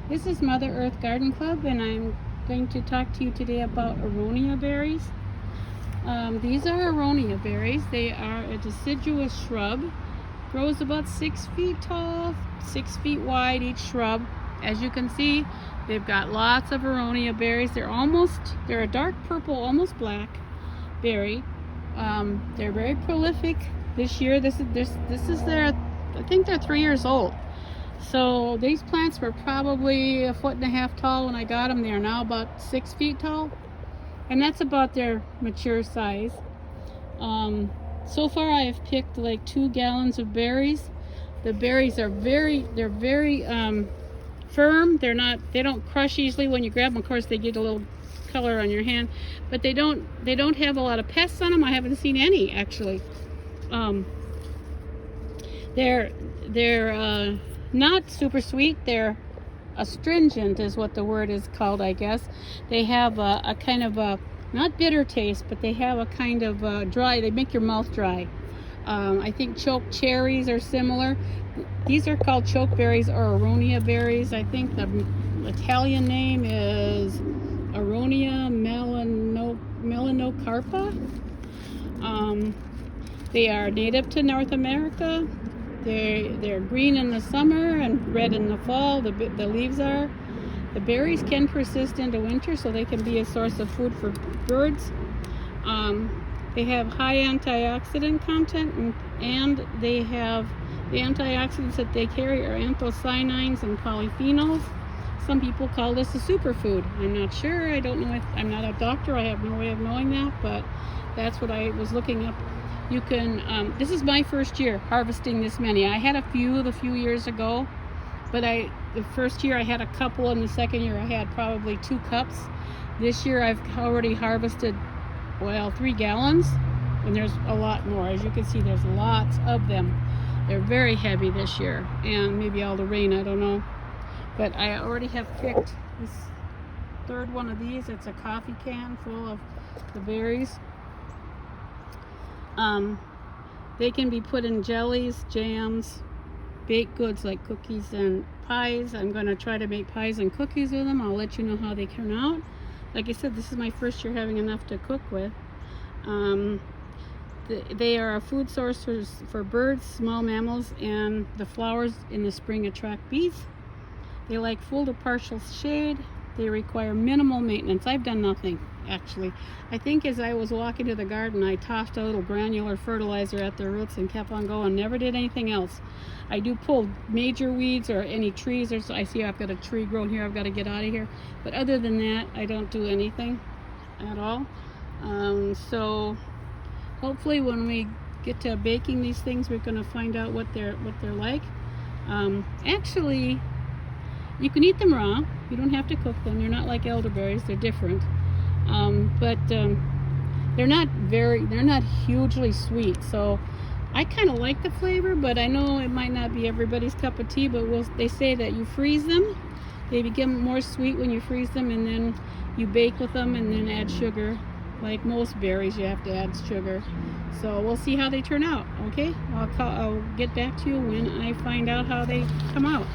This is Mother Earth Garden Club, and I'm going to talk to you today about Aronia berries. These are Aronia berries. They are a deciduous shrub. Grows about 6 feet tall, 6 feet wide each shrub. As you can see, they've got lots of Aronia berries. They're a dark purple, almost black berry. They're very prolific. This year, this is their, I think they're 3 years old. So these plants were probably 1.5 feet tall when I got them. They are now about 6 feet tall, and that's about their mature size. So far I have picked like 2 gallons of berries. The berries are very firm. They don't crush easily when you grab them. Of course, they get a little color on your hand, but they don't have a lot of pests on them. I haven't seen any actually. They're not super sweet. They're astringent is what the word is called, I guess. They have a kind of a, not bitter taste, but they have a kind of dry, they make your mouth dry. I think choke cherries are similar. These are called choke berries or Aronia berries. I think the Italian name is Aronia melanocarpa. They are native to North America. They're green in the summer and red in the fall. The leaves are. The berries can persist into winter, so they can be a source of food for birds. They have high antioxidant content, and they have the antioxidants that they carry are anthocyanins and polyphenols. Some people call this a superfood. I'm not sure. I don't know. I'm not a doctor. I have no way of knowing that, but that's what I was looking up. You can, this is my first year harvesting this many. I had a few years ago, but the first year I had a couple, and the second year I had probably 2 cups. This year I've already harvested, well, 3 gallons, and there's a lot more. As you can see, there's lots of them. They're very heavy this year, and maybe all the rain, I don't know. But I already have picked this 3rd one of these. It's a coffee can full of the berries. They can be put in jellies, jams, baked goods like cookies and pies. I'm going to try to make pies and cookies with them. I'll let you know how they turn out. Like I said, this is my first year having enough to cook with. They are a food source for birds, small mammals, and the flowers in the spring attract bees. They like full to partial shade. They require minimal maintenance. I've done nothing, actually. I think as I was walking to the garden, I tossed a little granular fertilizer at the roots and kept on going. Never did anything else. I do pull major weeds or any trees. I see I've got a tree growing here. I've got to get out of here. But other than that, I don't do anything at all. So hopefully when we get to baking these things, we're going to find out what they're like. Actually, you can eat them raw. You don't have to cook them. They're not like elderberries. They're different. But they're not hugely sweet. So I kind of like the flavor, but I know it might not be everybody's cup of tea. But they say that you freeze them. They become more sweet when you freeze them, and then you bake with them and then add sugar. Like most berries, you have to add sugar. So we'll see how they turn out. Okay, I'll get back to you when I find out how they come out.